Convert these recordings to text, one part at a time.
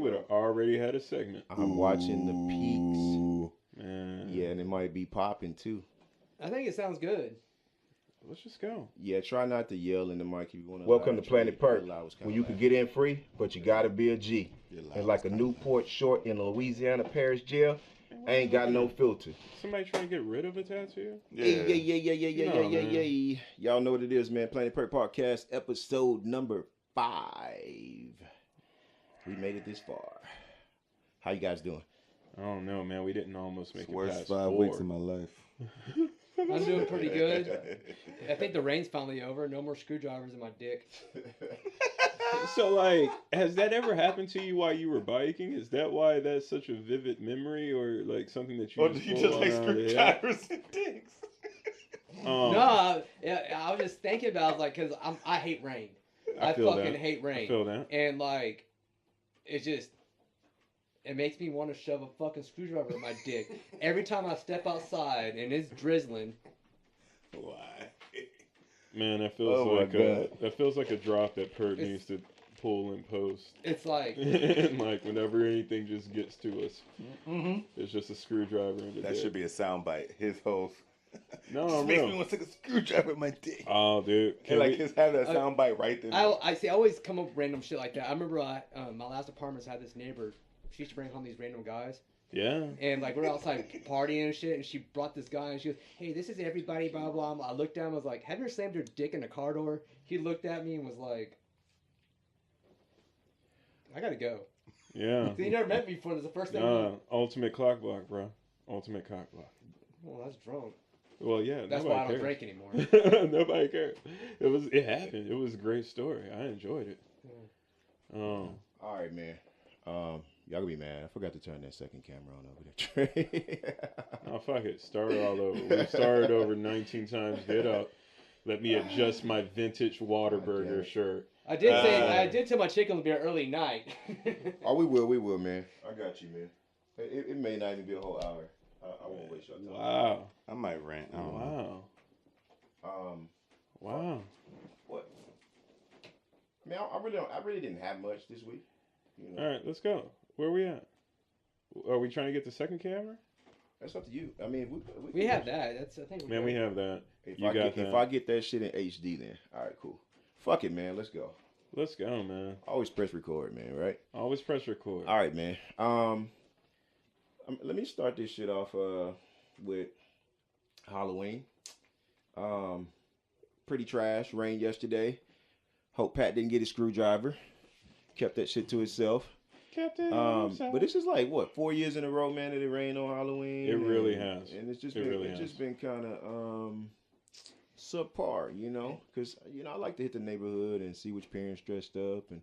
would have already had a segment. I'm watching the peaks. Man. Yeah, and it might be popping too. I think it sounds good. Let's just go. Yeah, try not to yell in the mic if you want to. Welcome to Planet Pert, where you can get in free, but you gotta be a G. It's like a Newport short in Louisiana parish jail. Ain't got no filter. Somebody trying to get rid of a tattoo? Yeah. Y'all know what it is, man. Planet Pert Podcast, episode number 5. We made it this far. How you guys doing? I don't know, man. We didn't almost make it worst past 5 4. weeks of my life. I'm doing pretty good. I think the rain's finally over. No more screwdrivers in my dick. So, like, has that ever happened to you while you were biking? Is that why that's such a vivid memory, or like something that you? Or do you just like screwdrivers and dicks? No, I was just thinking about like because I hate rain. I fucking hate rain. I feel that. And like, it makes me want to shove a fucking screwdriver in my dick every time I step outside and it's drizzling. Why? Man, that feels like a drop that Pert needs to pull and post. It's like and like whenever anything just gets to us, there's just a screwdriver in the That dick. should be a soundbite. His whole. No, just makes me want to stick a screwdriver in my dick. Oh, dude. And like just have that soundbite right there. I always come up with random shit like that. I remember my last apartments had this neighbor. She used to bring home these random guys. Yeah. And like we're outside partying and shit, and she brought this guy and she goes, "Hey, this is everybody, blah blah." I looked at him, I was like, "Have you ever slammed your dick in a car door?" He looked at me and was like, "I gotta go." Yeah. So you never met me before. This is the first time. Nah, ultimate cock block, bro. Ultimate cock block. Well, that's drunk. Well, yeah. That's why I don't drink anymore. Nobody cares. It happened. It was a great story. I enjoyed it. Yeah. All right, man. Y'all gonna be mad. I forgot to turn that second camera on over there. Oh, fuck it. Start all over. We started over 19 times. Get up. Let me adjust my vintage Whataburger shirt. I did tell my chicken to be an early night. Oh, we will, man. I got you, man. It may not even be a whole hour. I won't waste your time. Wow. I might rant. I don't know. Wow. What? Man, I really didn't have much this week. You know? All right, let's go. Where are we at? Are we trying to get the second camera? That's up to you. I mean, we have that. That's I think. Man, we have that. If I get that shit in HD, then all right, cool. Fuck it, man. Let's go. Let's go, man. Always press record, man. Right? Always press record. All right, man. Let me start this shit off with Halloween. Pretty trash. Rained yesterday. Hope Pat didn't get his screwdriver. Kept that shit to himself. But this is like what 4 years in a row, man, that it rained on Halloween. It really has. And it's just been kind of subpar, you know, because I like to hit the neighborhood and see which parents dressed up, and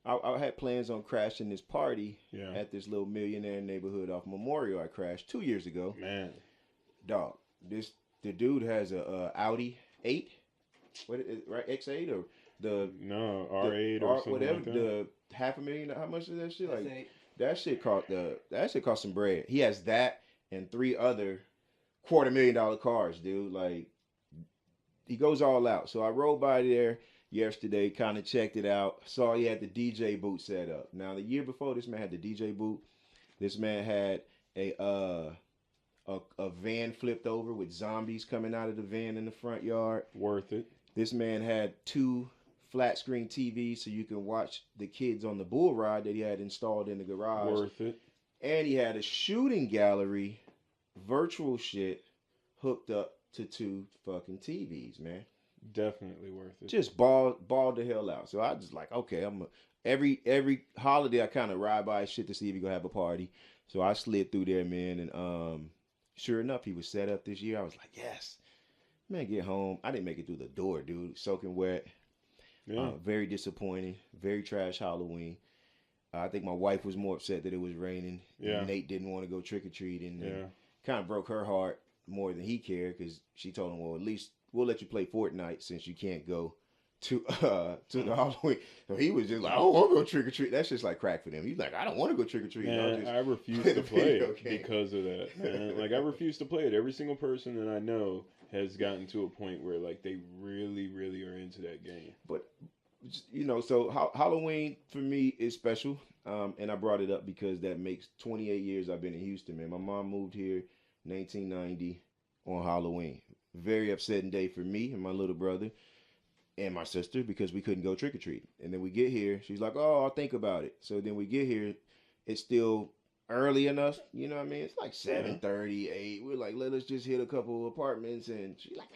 I had plans on crashing this party at this little millionaire neighborhood off Memorial. I crashed 2 years ago. Man, dog, the dude has a Audi 8, what is it, right? X8 or R8 or something whatever. like that. The $500,000. How much is that shit? Like that shit cost some bread. He has that and 3 other $250,000 cars, dude. Like he goes all out. So I rode by there yesterday, kind of checked it out. Saw he had the DJ booth set up. Now the year before, this man had the DJ booth. This man had a van flipped over with zombies coming out of the van in the front yard. Worth it. This man had 2 flat screen TVs so you can watch the kids on the bull ride that he had installed in the garage. Worth it. And he had a shooting gallery, virtual shit, hooked up to 2 fucking TVs, man. Definitely worth it. Just balled the hell out. So I just like, okay, every holiday I kind of ride by shit to see if he gonna have a party. So I slid through there, man, and sure enough, he was set up this year. I was like, yes. Man, get home. I didn't make it through the door, dude. Soaking wet. Yeah. Very disappointing. Very trash Halloween. I think my wife was more upset that it was raining. Yeah. Nate didn't want to go trick-or-treating. Yeah. Kind of broke her heart more than he cared because she told him, well, at least we'll let you play Fortnite since you can't go to the Halloween. So he was just like, I don't want to go trick-or-treat. That's just like crack for them. He's like, I don't want to go trick-or-treating. Man, I refuse to play it because of that. Man. Like, I refuse to play it. Every single person that I know has gotten to a point where, like, they really, really are into that game. But So Halloween for me is special. And I brought it up because that makes 28 years I've been in Houston, man. My mom moved here 1990 on Halloween. Very upsetting day for me and my little brother and my sister because we couldn't go trick or treat. And then we get here, she's like, "Oh, I'll think about it." So then we get here, it's still early enough, you know what I mean? It's like 7:30, 8. We're like, let us just hit a couple of apartments, and she's like,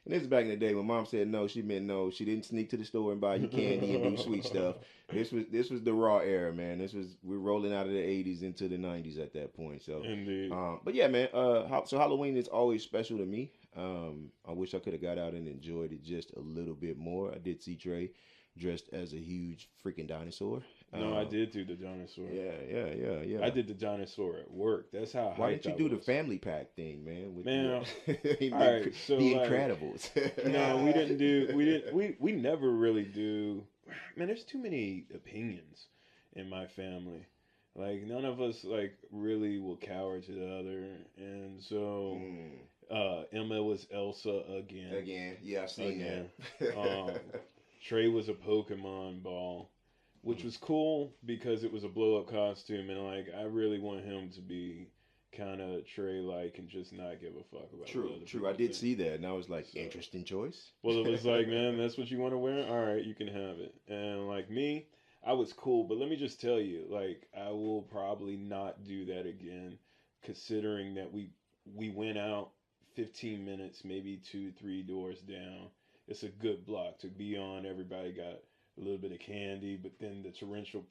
and this is back in the day when mom said no, she meant no. She didn't sneak to the store and buy you candy and do sweet stuff. This was the raw era, man. We're rolling out of the 80s into the 90s at that point. So, indeed. But yeah, man. So Halloween is always special to me. I wish I could have got out and enjoyed it just a little bit more. I did see Trey dressed as a huge freaking dinosaur. No, I did do the dinosaur. Yeah. I did the dinosaur at work. That's how. Why didn't you do the family pack thing, man? With man, the, all right, so the like, Incredibles. No, we didn't do. We never really do. Man, there's too many opinions in my family. Like none of us like really will cower to the other, and so Emma was Elsa again. Again, yeah, I've seen that. Trey was a Pokemon ball, which was cool because it was a blow up costume, and like I really want him to be kind of Trey like and just not give a fuck about. True. I did see that, and I was like, so, interesting choice. Well, it was like, man, that's what you want to wear. All right, you can have it. And like me, I was cool, but let me just tell you, like I will probably not do that again, considering that we went out 15 minutes, maybe 2-3 doors down. It's a good block to be on. Everybody got a little bit of candy, but then the torrential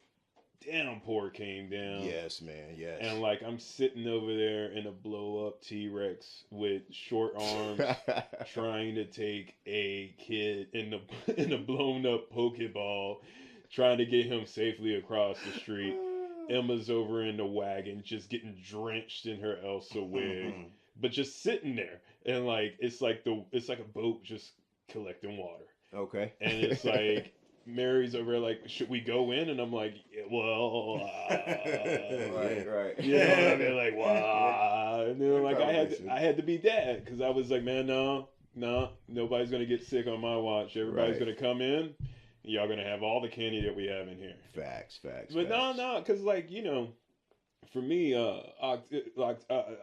downpour came down. Yes, man. Yes. And like I'm sitting over there in a blow up T-Rex with short arms, trying to take a kid in a blown up Pokeball, trying to get him safely across the street. Emma's over in the wagon, just getting drenched in her Elsa wig, but just sitting there, and like it's like a boat just collecting water. Okay. And it's like Mary's over like, should we go in? And I'm like, well, right. Yeah, and they're like, wow. And then like I had to be dad because I was like, man, no, nobody's gonna get sick on my watch. Everybody's gonna come in. Y'all gonna have all the candy that we have in here. Facts. But no, because like for me,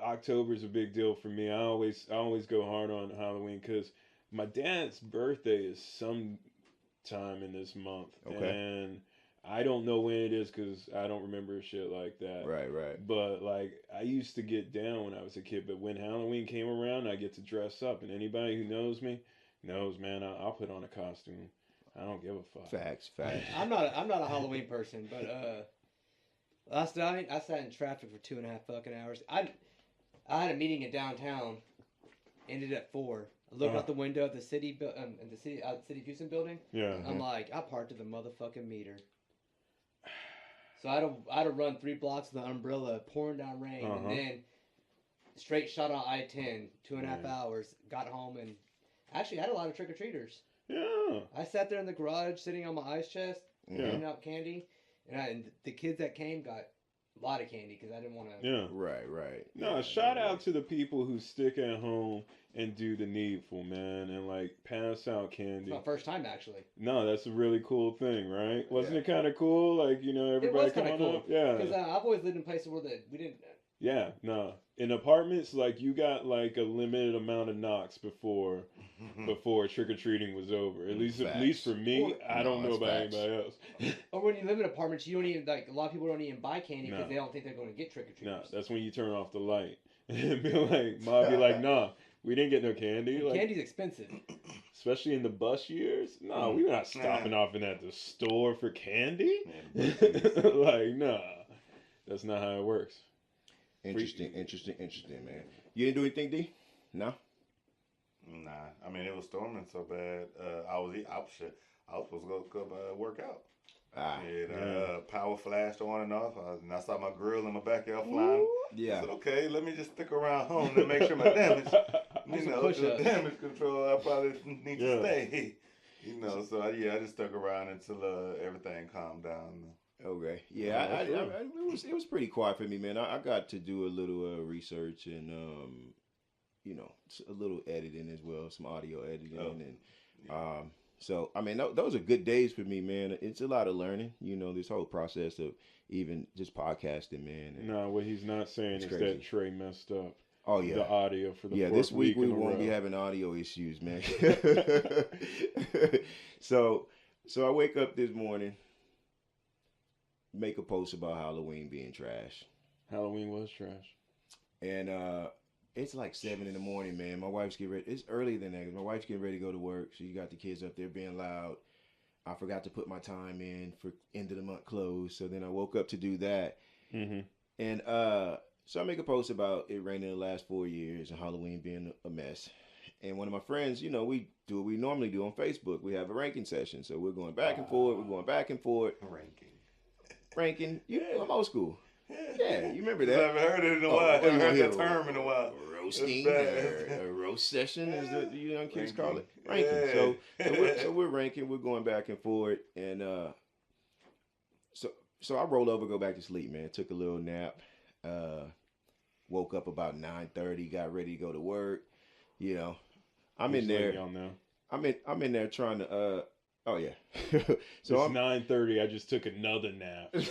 October is a big deal for me. I always go hard on Halloween because my dad's birthday is sometime in this month, and I don't know when it is because I don't remember shit like that. Right. But like I used to get down when I was a kid, but when Halloween came around, I get to dress up, and anybody who knows me knows, man, I'll put on a costume. I don't give a fuck. Facts. I'm not a Halloween person, but last night I sat in traffic for 2.5 fucking hours. I had a meeting in downtown. Ended at 4. I looked out the window at the city city of Houston building. Yeah. I'm like, I parked at the motherfucking meter. So I had to run 3 blocks with an umbrella, pouring down rain, and then straight shot on I-10, 2.5 hours. Got home and actually had a lot of trick or treaters. Yeah. I sat there in the garage, sitting on my ice chest, handing out candy, and the kids that came got a lot of candy because I didn't want to. Yeah. Right. No, shout out to the people who stick at home and do the needful, man, and like pass out candy. It's my first time actually. No, that's a really cool thing, right? Wasn't it kind of cool? Like everybody it was come on cool. up. Yeah. Because I've always lived in places where we didn't. Yeah, no. In apartments, like you got like a limited amount of knocks before trick or treating was over. At least for me, I don't know about anybody else. Or when you live in apartments, you don't even a lot of people don't even buy candy because they don't think they're going to get trick or treaters. No, that's when you turn off the light and be like, Mom, be like, nah, we didn't get no candy. Like, candy's expensive, especially in the bus years. No, we're not stopping off in at the store for candy. Like, nah, that's not how it works. Interesting, man. You didn't do anything, D? No? Nah. I mean, it was storming so bad. I was supposed to go work out. Power flashed on and off. And I saw my grill in my backyard flying. Yeah. I said, okay, let me just stick around home to make sure my damage, damage control, I probably need to stay. So I just stuck around until everything calmed down. Okay. Yeah, it was pretty quiet for me, man. I got to do a little research and a little editing as well, some audio editing, and So I mean, those are good days for me, man. It's a lot of learning, you know, this whole process of even just podcasting, man. No, what he's not saying is that Trey messed up. Oh yeah, the audio for the this week we in a won't row. be having audio issues, man. so I wake up this morning, make a post about Halloween being trash. Halloween was trash, and it's like 7 in the morning, man. My wife's getting ready. It's earlier than that 'cause my wife's getting ready to go to work. She got the kids up there being loud. I forgot to put my time in for end of the month close, so then I woke up to do that. Mm-hmm. And so I make a post about it raining the last 4 years and Halloween being a mess. And one of my friends, you know, we do what we normally do on Facebook. We have a ranking session, so we're going back and forth. We're going back and forth. Ranking. I'm old school. Yeah, you remember that? I haven't heard it in a while. I haven't heard that term in a while. Roasting, a roast session, as the young kids call it. Ranking. Yeah. So we're ranking. We're going back and forth, and so I roll over, go back to sleep, man. Took a little nap. Woke up about 9:30. Got ready to go to work. You know, I'm in there. I'm in there trying to. Oh yeah. So it's 9:30. I just took another nap. 'Cause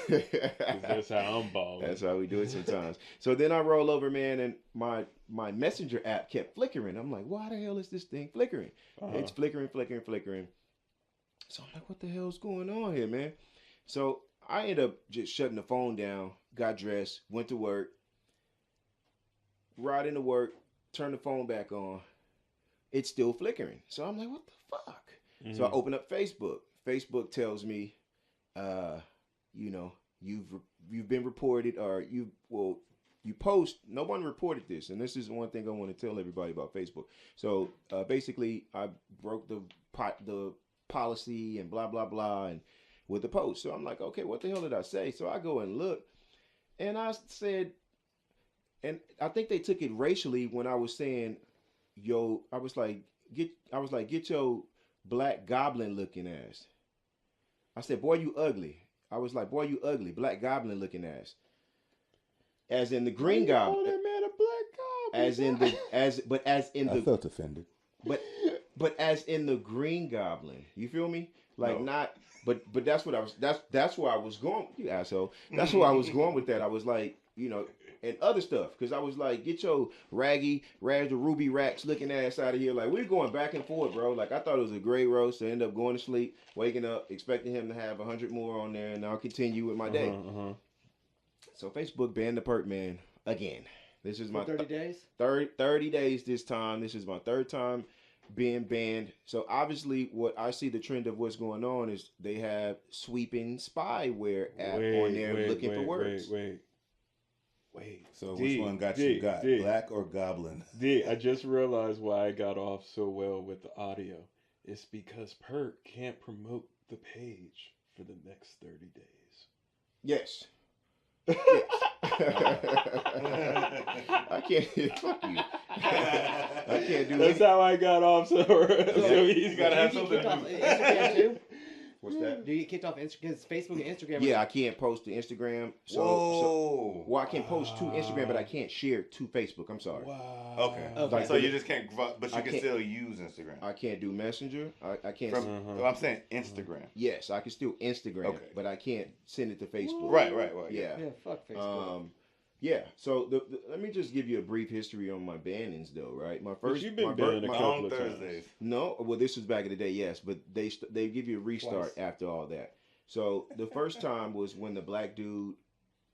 that's how I'm balling. That's how we do it sometimes. So then I roll over, man, and my messenger app kept flickering. I'm like, why the hell is this thing flickering? It's flickering. So I'm like, what the hell's going on here, man? So I ended up just shutting the phone down, got dressed, went to work, ride into work, turned the phone back on. It's still flickering. So I'm like, what the fuck? Mm-hmm. So I open up Facebook. Facebook tells me, you know, you've been reported, or you post. No one reported this, and this is one thing I want to tell everybody about Facebook. So basically, I broke the policy and blah blah blah, and with the post. So I'm like, okay, what the hell did I say? So I go and look, and I said, and I think they took it racially when I was saying, yo, I was like, get your black goblin looking ass. I said, boy, you ugly. I was like, boy, you ugly, black goblin looking ass. As in the green goblin. That man a black goblin. I felt offended. But as in the green goblin. You feel me? Like not. But that's what I was. That's where I was going. You asshole. That's where I was going with that. I was like, you know, and other stuff, because I was like, get your the Ruby Racks looking ass out of here. Like, we're going back and forth, bro. Like, I thought it was a great roast. I end up going to sleep, waking up, expecting him to have 100 more on there, and I'll continue with my day. So Facebook banned the Pert man again. This is my 30 days. 30 days this time. This is my third time being banned. So obviously, what I see the trend of what's going on is they have sweeping spyware app on there looking for words. Wait. So which one got you got? Black or goblin? I just realized why I got off so well with the audio. It's because Pert can't promote the page for the next 30 days. Yes. I can't. Fuck you. I can't do. That's how I got off. So he's gotta have something to do. Instagram too. What's that? Do you get kicked off Instagram? Facebook and Instagram. Yeah, I can't post to Instagram. Well, I can post to Instagram, but I can't share to Facebook. I'm sorry. Wow. Okay. Like, so you just can't, but you can still use Instagram. I can't do Messenger. I can't. I'm saying Instagram. Yes, I can still Instagram, but I can't send it to Facebook. Right. Yeah. Yeah, fuck Facebook. Yeah. So let me just give you a brief history on my bannings, though. Right. My first. But you've been banned a couple of Thursdays. No, well, this was back in the day, yes, but they give you a restart after all that. So the first time was when the black dude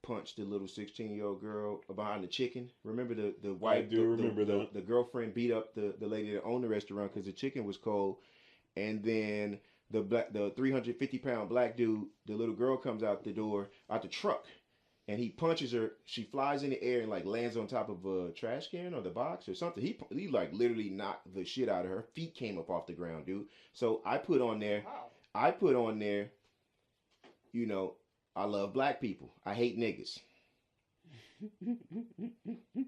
punched the little 16-year-old girl behind the chicken. Remember the wife? I do remember that. The girlfriend beat up the lady that owned the restaurant because the chicken was cold, and then the 350-pound black dude, the little girl comes out the truck. And he punches her. She flies in the air and like lands on top of a trash can or the box or something. He like literally knocked the shit out of her. Feet came up off the ground, dude. So I put on there. You know, I love black people. I hate niggas.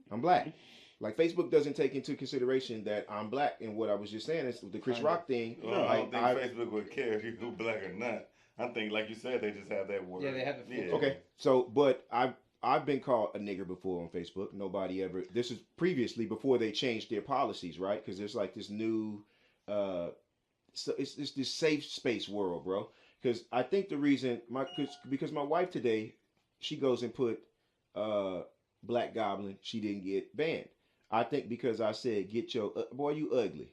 I'm black. Like, Facebook doesn't take into consideration that I'm black. And what I was just saying is the Chris Rock thing. Well, I don't think Facebook would care if you're black or not. I think, like you said, they just have that word. Yeah, they have it. Okay, so, but I've been called a nigger before on Facebook. Nobody ever. This is previously before they changed their policies, right? Because there's like this new it's this safe space world, bro. Because I think the reason because my wife today, she goes and put Black Goblin, she didn't get banned. I think because I said get your boy, you ugly.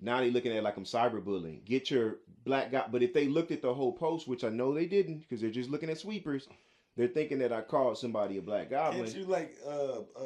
Now they looking at it like I'm cyberbullying. Get your Black Goblin. But if they looked at the whole post, which I know they didn't, because they're just looking at sweepers, they're thinking that I called somebody a Black Goblin. Can't you like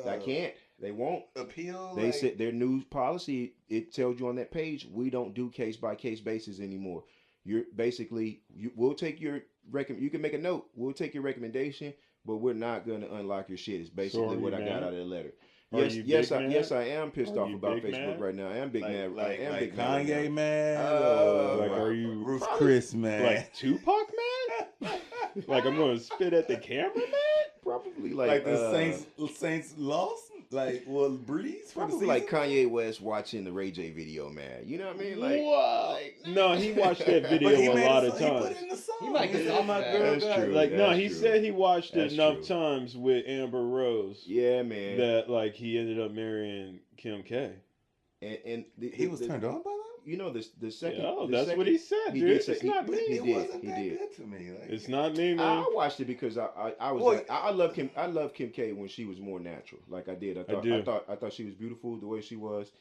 I can't. They won't appeal. They said their new policy. It tells you on that page we don't do case by case basis anymore. You're basically we'll take your You can make a note. We'll take your recommendation, but we're not going to unlock your shit. It's basically what I got out of the letter. Yes, I am pissed off about Facebook right now. I am big mad. Like big Kanye mad. Like, are you Ruth Chris mad? Like Tupac mad? Like I'm going to spit at the camera mad? Probably like the Saints lost. Like Breeze. Probably like Kanye West watching the Ray J video, man. You know what I mean? Like, no, he watched that video a lot of times. He might get off my girl. That's true. Like, no, he said he watched it enough times with Amber Rose. Yeah, man. That like he ended up marrying Kim K. And he was turned on by that. You know the second. Yeah, that's what he said, dude. It's not me. It wasn't that good to me. Like, it's not me, man. I watched it because I love Kim. I love Kim K when she was more natural. Like I did. I thought she was beautiful the way she was,